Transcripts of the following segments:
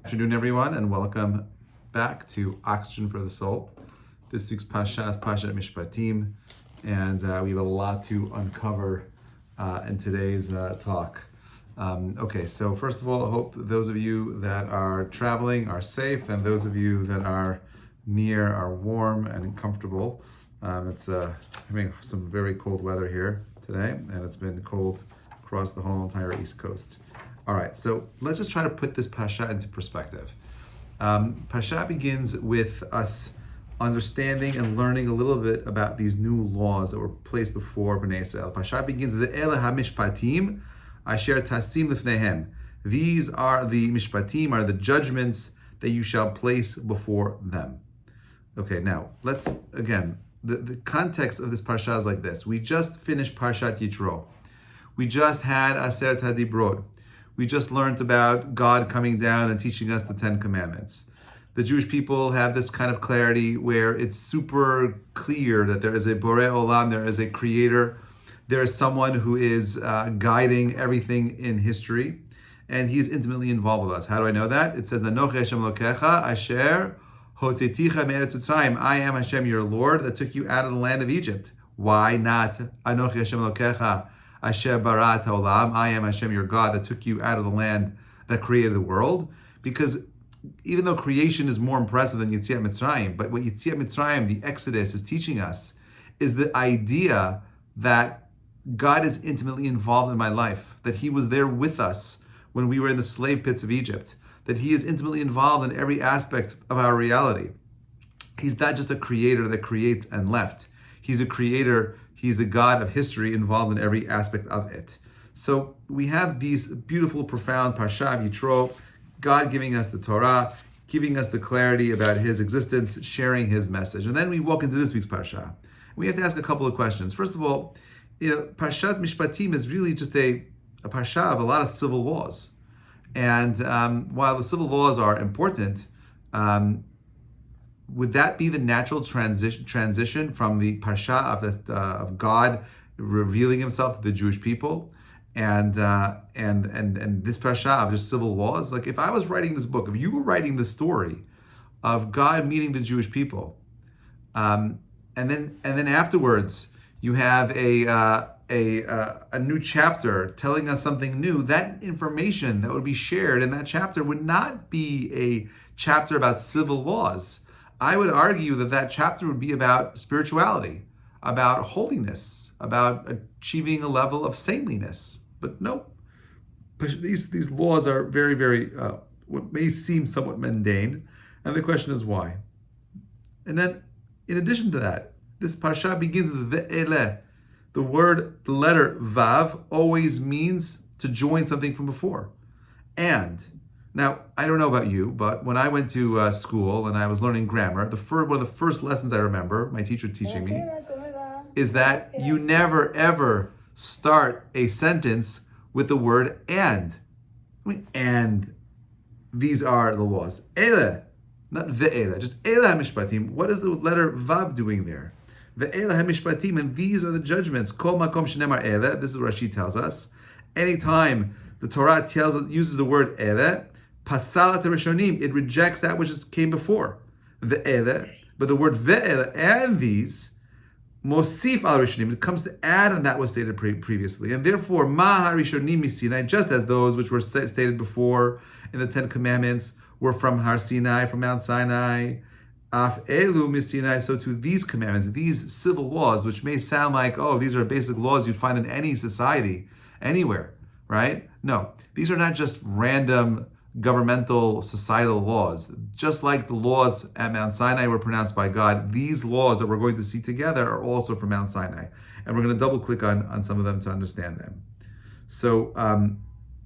Afternoon, everyone, and welcome back to Oxygen for the Soul. This week's perasha is Parashat Mishpatim, and we have a lot to uncover in today's talk. Okay, so first of all, I hope those of you that are traveling are safe, and those of you that are near are warm and comfortable. It's having some very cold weather here today, and it's been cold across the whole entire East Coast. All right, so let's just try to put this parasha into perspective. Parasha begins with us understanding and learning a little bit about these new laws that were placed before Bnei Israel. Parasha begins with Ve'ele ha-mishpatim asher tasim lifnehem. These are the mishpatim, are the judgments that you shall place before them. Okay, now let's again. The context of this parasha is like this. We just finished Parashat Yitro. We just had Aseret HaDibrot. We just learned about God coming down and teaching us the 10 Commandments. The Jewish people have this kind of clarity where it's super clear that there is a Borei Olam, there is a creator, there is someone who is guiding everything in history, and he's intimately involved with us. How do I know that? It says, Anochi Hashem Elokecha asher hotzeticha me'eretz Mitzrayim. I am Hashem your Lord that took you out of the land of Egypt. Why not Anochi Hashem Elokecha asher barat haolam, I am Hashem your God that took you out of the land that created the world? Because even though creation is more impressive than Yetziat Mitzrayim, but what Yetziat Mitzrayim, the Exodus, is teaching us is the idea that God is intimately involved in my life, that He was there with us when we were in the slave pits of Egypt, that He is intimately involved in every aspect of our reality. He's not just a creator that creates and left. He's a creator. He's the God of history involved in every aspect of it. So we have these beautiful, profound Parasha of Yitro, God giving us the Torah, giving us the clarity about His existence, sharing His message. And then we walk into this week's Parasha. We have to ask a couple of questions. First of all, Parashat Mishpatim is really just a Parasha of a lot of civil laws. And while the civil laws are important, would that be the natural transition from the parasha of God revealing Himself to the Jewish people, and this parasha of just civil laws? Like, if I was writing this book, if you were writing the story of God meeting the Jewish people, and then afterwards you have a new chapter telling us something new, that information that would be shared in that chapter would not be a chapter about civil laws. I would argue that chapter would be about spirituality, about holiness, about achieving a level of saintliness. But no, these laws are very, very, what may seem somewhat mundane. And the question is why? And then, in addition to that, this parasha begins with ve'ele. The letter vav always means to join something from before. And now, I don't know about you, but when I went to school and I was learning grammar, one of the first lessons I remember my teacher teaching me is that you never ever start a sentence with the word and. And these are the laws. Ele, not ve'ele, just ele ha-mishpatim. What is the letter vav doing there? Ve'ele ha-mishpatim, and these are the judgments. Kol makom shenemar ele, this is what Rashi tells us. Anytime the Torah uses the word ele, pasalat rishonim, it rejects that which came before. Ve'ele, but the word ve'ele, and these, mosif al rishonim, it comes to add on that was stated previously. And therefore, ma ha-rishonim misinai, just as those which were stated before in the 10 Commandments were from Har Sinai, from Mount Sinai, af elu misinai, so to these commandments, these civil laws, which may sound like, oh, these are basic laws you'd find in any society, anywhere, right? No, these are not just random governmental societal laws. Just like the laws at Mount Sinai were pronounced by God, these laws that we're going to see together are also from Mount Sinai. And we're going to double click on some of them to understand them. So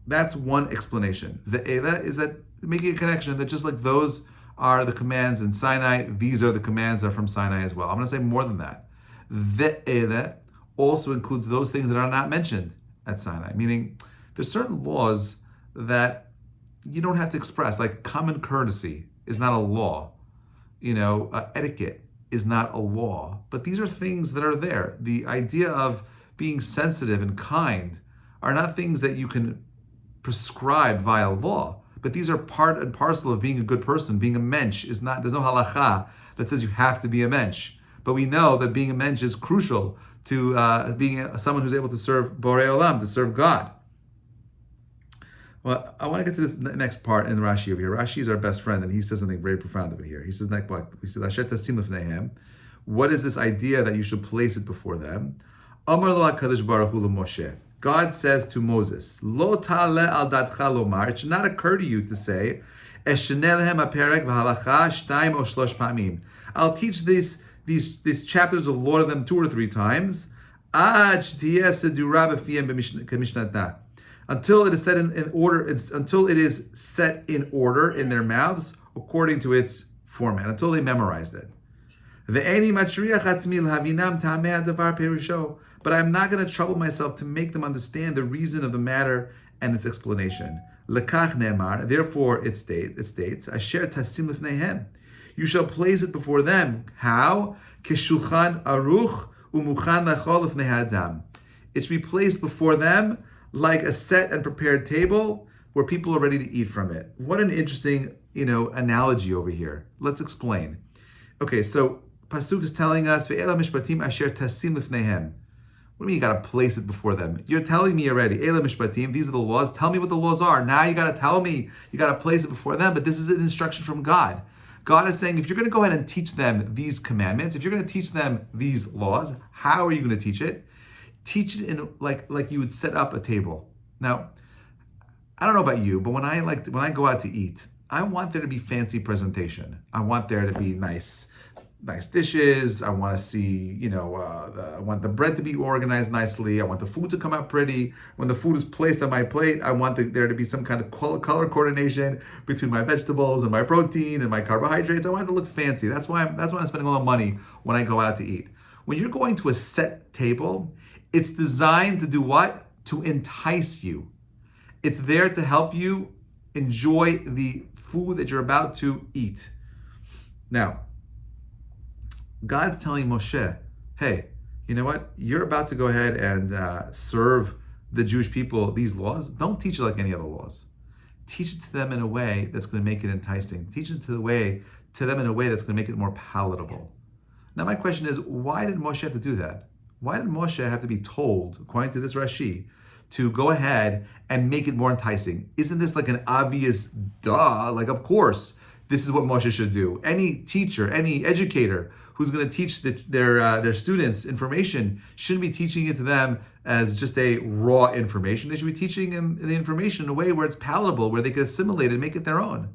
that's one explanation. The Ve'ele is that making a connection that just like those are the commands in Sinai, these are the commands that are from Sinai as well. I'm going to say more than that. Ve'ele also includes those things that are not mentioned at Sinai, meaning there's certain laws that you don't have to express, like common courtesy is not a law. Etiquette is not a law, but these are things that are there. The idea of being sensitive and kind are not things that you can prescribe via law, but these are part and parcel of being a good person. Being a mensch is not, there's no halacha that says you have to be a mensch. But we know that being a mensch is crucial to being someone who's able to serve Borei Olam, to serve God. Well, I want to get to this next part in Rashi over here. Rashi is our best friend, and he says something very profound over here. He says, "Asher tasim lefneihem." What is this idea that you should place it before them? Amar lo HaKadosh Baruch Hu Moshe. God says to Moses, "Lo ta'aleh al dadcha lomar." It should not occur to you to say, "Esheneh lehem haperek v'halacha shtayim o shlosh pamim." I'll teach these chapters of law to them 2 or 3 times. Ad shtiyeh sedura b'fiyem k'mishnatna. Until it is set in order, until it is set in order in their mouths according to its format, until they memorized it. But I'm not going to trouble myself to make them understand the reason of the matter and its explanation. Therefore, it states, Asher tasim lifneihem. You shall place it before them. How? Keshulchan aruch umuchan lachol lifnei adam. It should be placed before them like a set and prepared table where people are ready to eat from it. What an interesting, analogy over here. Let's explain. Okay, so Pasuk is telling us, Ve'ela Mishpatim asher tasim lifneihem. What do you mean you got to place it before them? You're telling me already, Ela Mishpatim, these are the laws. Tell me what the laws are. Now you got to tell me, you got to place it before them, but this is an instruction from God. God is saying, if you're going to go ahead and teach them these commandments, if you're going to teach them these laws, how are you going to teach it? Teach it in like you would set up a table. Now, I don't know about you, but when I go out to eat, I want there to be fancy presentation. I want there to be nice dishes. I want to see, I want the bread to be organized nicely. I want the food to come out pretty. When the food is placed on my plate, I want there to be some kind of color coordination between my vegetables and my protein and my carbohydrates. I want it to look fancy. That's why I'm spending a lot of money when I go out to eat. When you're going to a set table, it's designed to do what? To entice you. It's there to help you enjoy the food that you're about to eat. Now, God's telling Moshe, hey, you know what? You're about to go ahead and serve the Jewish people these laws. Don't teach it like any other laws. Teach it to them in a way that's going to make it enticing. Teach it to them in a way that's going to make it more palatable. Now, my question is, why did Moshe have to do that? Why did Moshe have to be told, according to this Rashi, to go ahead and make it more enticing? Isn't this like an obvious duh? Like, of course, this is what Moshe should do. Any teacher, any educator who's going to teach their students information shouldn't be teaching it to them as just a raw information. They should be teaching them the information in a way where it's palatable, where they can assimilate it and make it their own.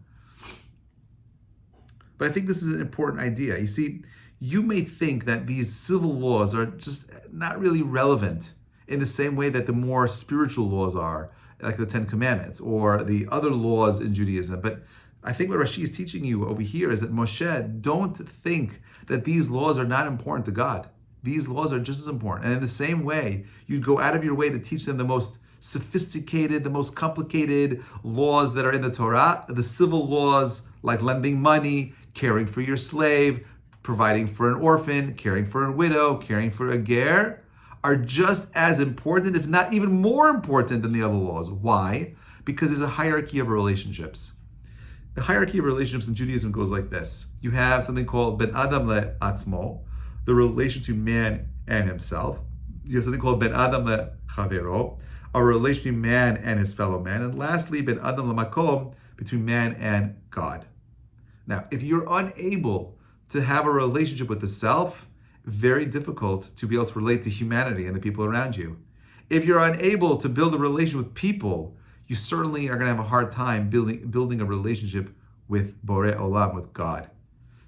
But I think this is an important idea. You see, you may think that these civil laws are just not really relevant in the same way that the more spiritual laws are, like the 10 Commandments or the other laws in Judaism. But I think what Rashi is teaching you over here is that Moshe, don't think that these laws are not important to God. These laws are just as important. And in the same way, you'd go out of your way to teach them the most sophisticated, the most complicated laws that are in the Torah, the civil laws like lending money, caring for your slave, providing for an orphan, caring for a widow, caring for a ger, are just as important, if not even more important than the other laws. Why? Because there's a hierarchy of relationships. The hierarchy of relationships in Judaism goes like this. You have something called ben adam le'atzmo, the relation to man and himself. You have something called ben adam le'chavero, a relation between man and his fellow man. And lastly, ben adam le'makom, between man and God. Now, if you're unable to have a relationship with the self, very difficult to be able to relate to humanity and the people around you. If you're unable to build a relation with people, you certainly are going to have a hard time building a relationship with Borei Olam, with God.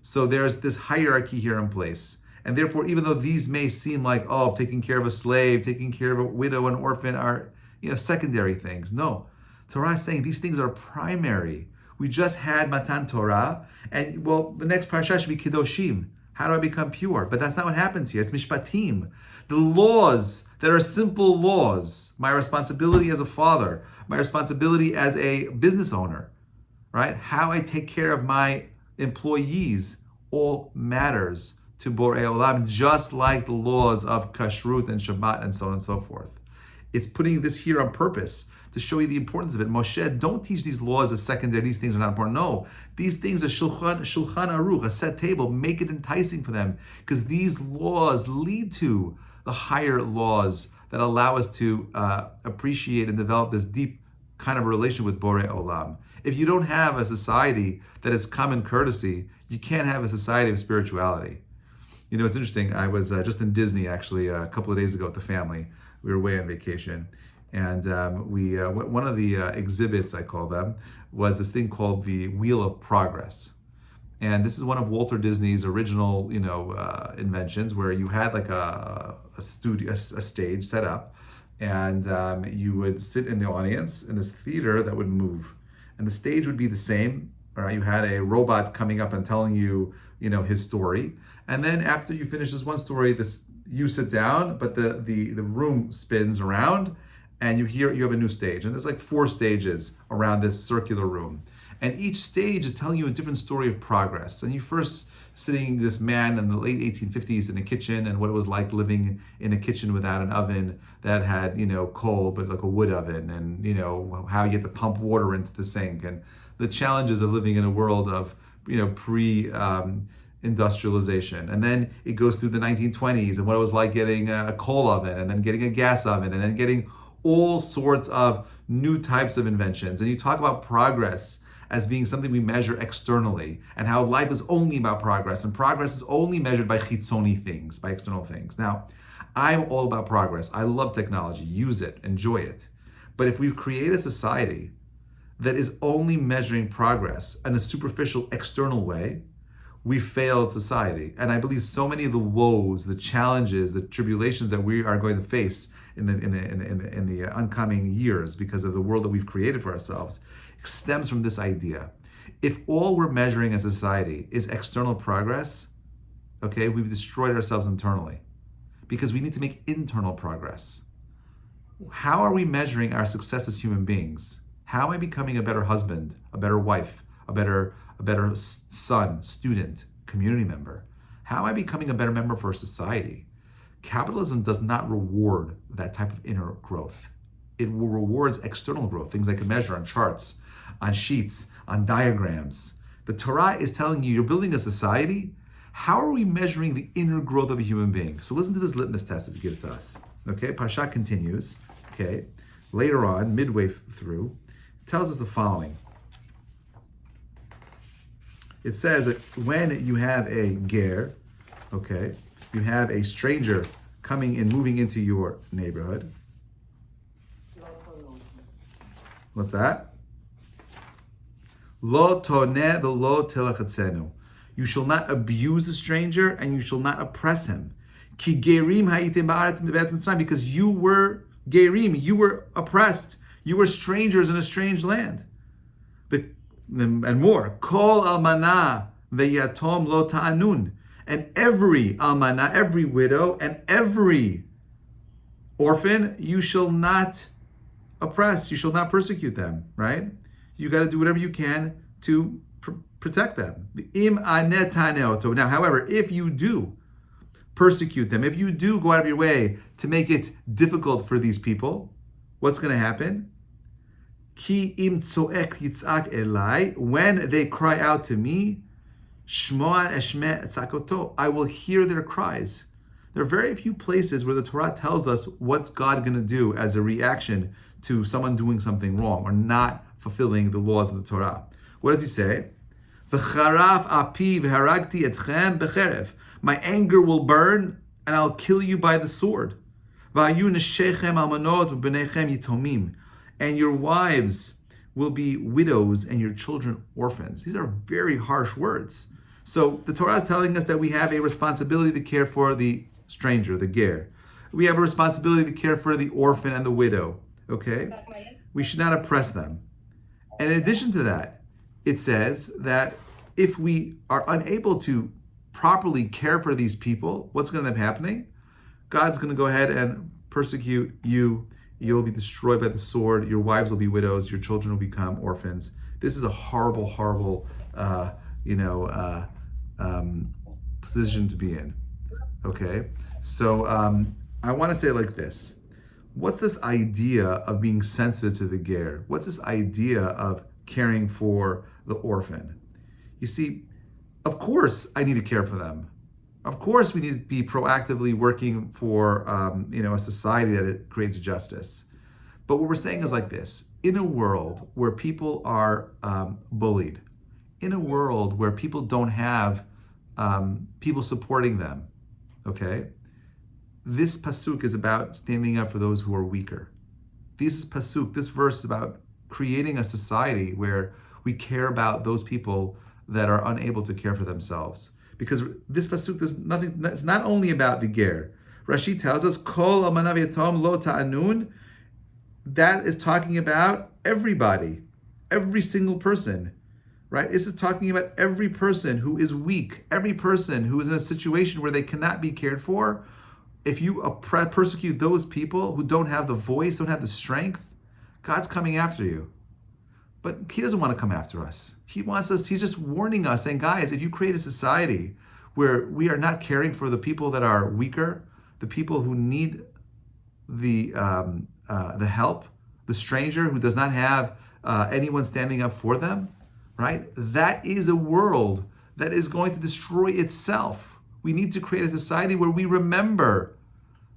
So there's this hierarchy here in place. And therefore, even though these may seem like, taking care of a slave, taking care of a widow and orphan are, secondary things. No, Torah is saying these things are primary. We just had Matan Torah, and the next parasha should be Kedoshim. How do I become pure? But that's not what happens here. It's Mishpatim. The laws that are simple laws, my responsibility as a father, my responsibility as a business owner, right? How I take care of my employees all matters to Borei Olam, just like the laws of Kashrut and Shabbat and so on and so forth. It's putting this here on purpose to show you the importance of it. Moshe, don't teach these laws as secondary. These things are not important. No, these things are shulchan aruch, a set table. Make it enticing for them, because these laws lead to the higher laws that allow us to appreciate and develop this deep kind of relation with Borei Olam. If you don't have a society that is common courtesy, you can't have a society of spirituality. You know, it's interesting. I was just in Disney actually a couple of days ago with the family. We were away on vacation, and one of the exhibits, I call them, was this thing called the Wheel of Progress. And this is one of Walter Disney's original, inventions, where you had like a stage set up, and you would sit in the audience in this theater that would move, and the stage would be the same. All right, you had a robot coming up and telling you, his story, and then after you finish this one story, you sit down, but the room spins around, and you have a new stage, and there's like 4 stages around this circular room. And each stage is telling you a different story of progress. And you first sitting this man in the late 1850s in a kitchen, and what it was like living in a kitchen without an oven that had, coal, but like a wood oven, and, how you get to pump water into the sink, and the challenges of living in a world of, pre-industrialization. And then it goes through the 1920s and what it was like getting a coal oven, and then getting a gas oven, and then getting all sorts of new types of inventions. And you talk about progress as being something we measure externally, and how life is only about progress, and progress is only measured by chitzoni things, by external things. Now, I'm all about progress. I love technology, use it, enjoy it. But if we create a society that is only measuring progress in a superficial external way, we failed society. And I believe so many of the woes, the challenges, the tribulations that we are going to face in the oncoming years because of the world that we've created for ourselves stems from this idea. If all we're measuring as a society is external progress, okay, we've destroyed ourselves internally, because we need to make internal progress. How are we measuring our success as human beings? How am I becoming a better husband, a better wife, a better son, student, community member? How am I becoming a better member for society? Capitalism does not reward that type of inner growth. It rewards external growth, things I can measure on charts, on sheets, on diagrams. The Torah is telling you, you're building a society. How are we measuring the inner growth of a human being? So listen to this litmus test that it gives to us. Okay, Parasha continues. Okay, later on, midway through, it tells us the following. It says that when you have a ger, okay, you have a stranger coming and moving into your neighborhood. What's that? Lo toneh v'lo tilachatzenu. You shall not abuse a stranger, and you shall not oppress him. Ki gerim hayitim ba'aretz mitzrayim, because you were gerim, you were oppressed, you were strangers in a strange land. And more, kol almana ve'yatom lo ta'anun, and every almana, every widow, and every orphan, you shall not oppress, you shall not persecute them, right? You got to do whatever you can to protect them. Now, however, if you do persecute them, if you do go out of your way to make it difficult for these people, what's going to happen? Ki im tzoek yitzak elai, when they cry out to me, shmoa eshme tzakoto, I will hear their cries. There are very few places where the Torah tells us what's God going to do as a reaction to someone doing something wrong or not fulfilling the laws of the Torah. What does he say? V'charaf api v'haragti etchem b'cherev. My anger will burn, and I'll kill you by the sword. V'ayu neshechem almanot v'bnechem yitomim. And your wives will be widows, and your children orphans. These are very harsh words. So the Torah is telling us that we have a responsibility to care for the stranger, the ger. We have a responsibility to care for the orphan and the widow. Okay? We should not oppress them. And in addition to that, it says that if we are unable to properly care for these people, what's going to end up happening? God's going to go ahead and persecute you. You'll be destroyed by the sword. Your wives will be widows. Your children will become orphans. This is a horrible, horrible, position to be in. Okay? So I want to say it like this. what's this idea of being sensitive to the ger? What's this idea of caring for the orphan? You see, of course I need to care for them. Of course we need to be proactively working for a society that it creates justice. But what we're saying is like this: in a world where people are bullied, in a world where people don't have people supporting them, okay? This pasuk is about standing up for those who are weaker. This verse is about creating a society where we care about those people that are unable to care for themselves. Because this pasuk does nothing, it's not only about the ger. Rashi tells us, Kol almana v'yatom lo ta'anun. That is talking about everybody, every single person, right? This is talking about every person who is weak, every person who is in a situation where they cannot be cared for. If you persecute those people who don't have the voice, don't have the strength, God's coming after you. But he doesn't want to come after us. He wants us, he's just warning us, saying, guys, if you create a society where we are not caring for the people that are weaker, the people who need the help, the stranger who does not have anyone standing up for them, right? That is a world that is going to destroy itself. We need to create a society where we remember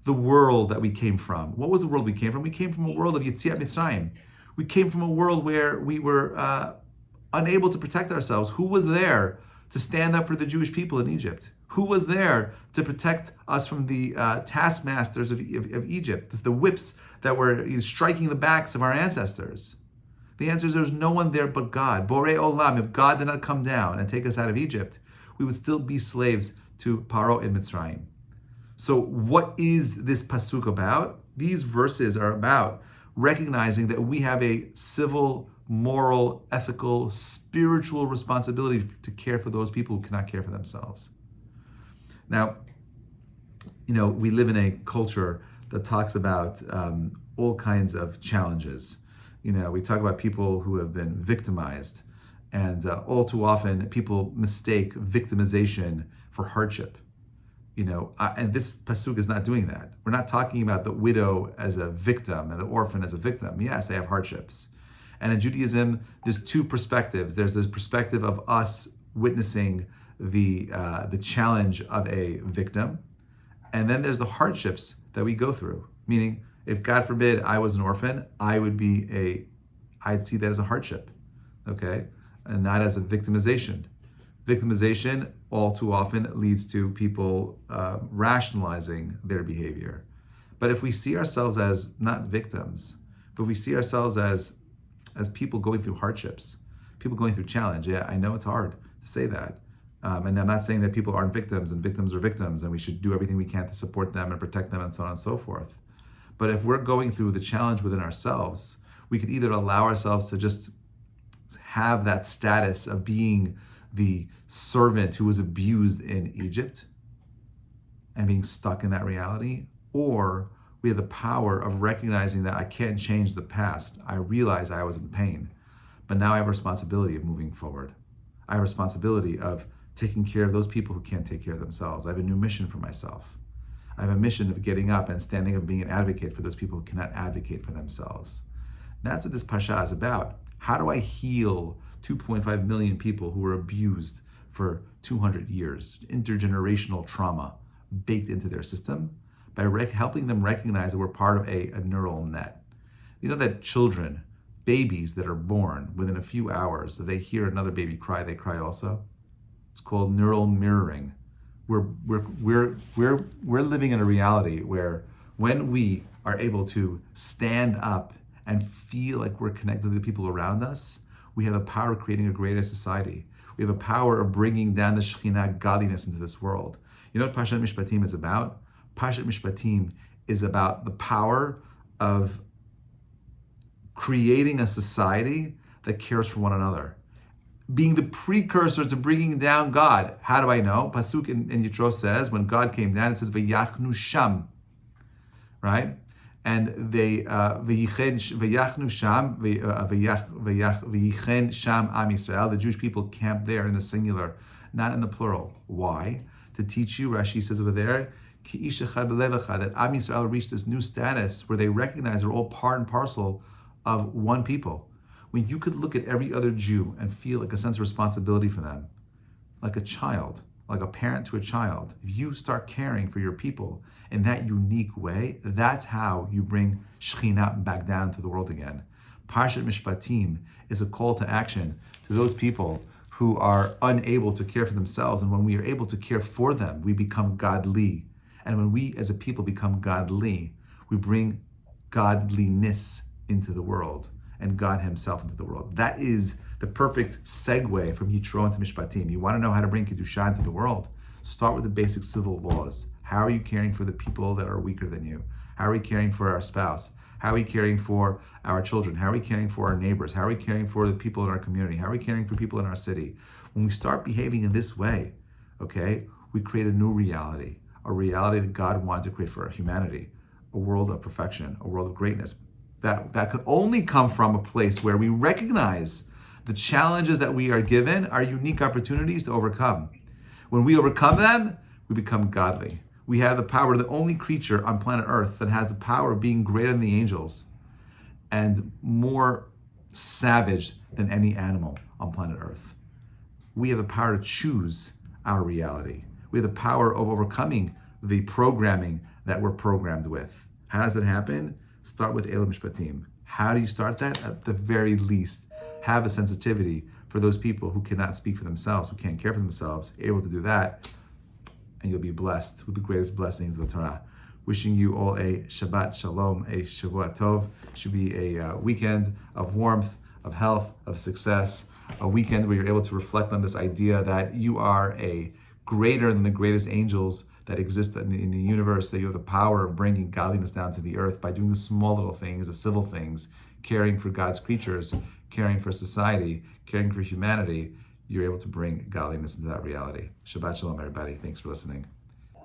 the world that we came from. What was the world we came from? We came from a world of Yetziat Mitzrayim. We came from a world where we were unable to protect ourselves. Who was there to stand up for the Jewish people in Egypt? Who was there to protect us from the taskmasters of Egypt, the whips that were striking the backs of our ancestors? The answer is there's no one there but God. Borei Olam. If God did not come down and take us out of Egypt, we would still be slaves to Paro in Mitzrayim. So what is this pasuk about? These verses are about recognizing that we have a civil, moral, ethical, spiritual responsibility to care for those people who cannot care for themselves. Now, we live in a culture that talks about all kinds of challenges. We talk about people who have been victimized, and all too often people mistake victimization for hardship. And this pasuk is not doing that. We're not talking about the widow as a victim and the orphan as a victim. Yes, they have hardships. And in Judaism, there's two perspectives. There's this perspective of us witnessing the challenge of a victim, and then there's the hardships that we go through. Meaning, if God forbid I was an orphan, I'd see that as a hardship, okay, and not as a victimization. Victimization all too often leads to people rationalizing their behavior. But if we see ourselves as not victims, but we see ourselves as people going through hardships, people going through challenge. Yeah, I know it's hard to say that. And I'm not saying that people aren't victims and victims are victims and we should do everything we can to support them and protect them and so on and so forth. But if we're going through the challenge within ourselves, we could either allow ourselves to just have that status of being the servant who was abused in Egypt and being stuck in that reality, or we have the power of recognizing that I can't change the past. I realize I was in pain, but now I have a responsibility of moving forward. I have a responsibility of taking care of those people who can't take care of themselves. I have a new mission for myself. I have a mission of getting up and standing up, being an advocate for those people who cannot advocate for themselves. That's what this parasha is about. How do I heal 2.5 million people who were abused for 200 years, intergenerational trauma baked into their system, by helping them recognize that we're part of a neural net. You know that children, babies that are born, within a few hours, if they hear another baby cry, they cry also? It's called neural mirroring. We're living in a reality where when we are able to stand up and feel like we're connected to the people around us, we have a power of creating a greater society. We have a power of bringing down the Shekhinah godliness into this world. You know what Parashat Mishpatim is about? Parashat Mishpatim is about the power of creating a society that cares for one another, being the precursor to bringing down God. How do I know? Pasuk in Yitro says, when God came down, it says, V'yachnu sham, right? And they v'yachnu sham, v'yichen sham am Yisrael. The Jewish people camped there in the singular, not in the plural. Why? To teach you, Rashi says over there, Ki ish echad b'lev echad, that Am Yisrael reached this new status where they recognize they're all part and parcel of one people. When you could look at every other Jew and feel like a sense of responsibility for them, like a child, like a parent to a child, if you start caring for your people in that unique way, that's how you bring Shekhinah back down to the world again. Parshat Mishpatim is a call to action to those people who are unable to care for themselves. And when we are able to care for them, we become godly. And when we as a people become godly, we bring godliness into the world and God himself into the world. That is the perfect segue from Yitro into Mishpatim. You want to know how to bring Kedusha into the world? Start with the basic civil laws. How are you caring for the people that are weaker than you? How are we caring for our spouse? How are we caring for our children? How are we caring for our neighbors? How are we caring for the people in our community? How are we caring for people in our city? When we start behaving in this way, okay, we create a new reality, a reality that God wanted to create for our humanity, a world of perfection, a world of greatness. That could only come from a place where we recognize the challenges that we are given are unique opportunities to overcome. When we overcome them, we become godly. We have the power, the only creature on planet Earth that has the power of being greater than the angels and more savage than any animal on planet Earth. We have the power to choose our reality. We have the power of overcoming the programming that we're programmed with. How does it happen? Start with Eila Mishpatim. How do you start that? At the very least, have a sensitivity for those people who cannot speak for themselves, who can't care for themselves. Able to do that, and you'll be blessed with the greatest blessings of the Torah. Wishing you all a Shabbat Shalom, a Shavua Tov. Should be a weekend of warmth, of health, of success. A weekend where you're able to reflect on this idea that you are a greater than the greatest angels that exist in the universe, that you have the power of bringing godliness down to the earth by doing the small little things, the civil things, caring for God's creatures, caring for society, caring for humanity. You're able to bring godliness into that reality. Shabbat Shalom, everybody. Thanks for listening.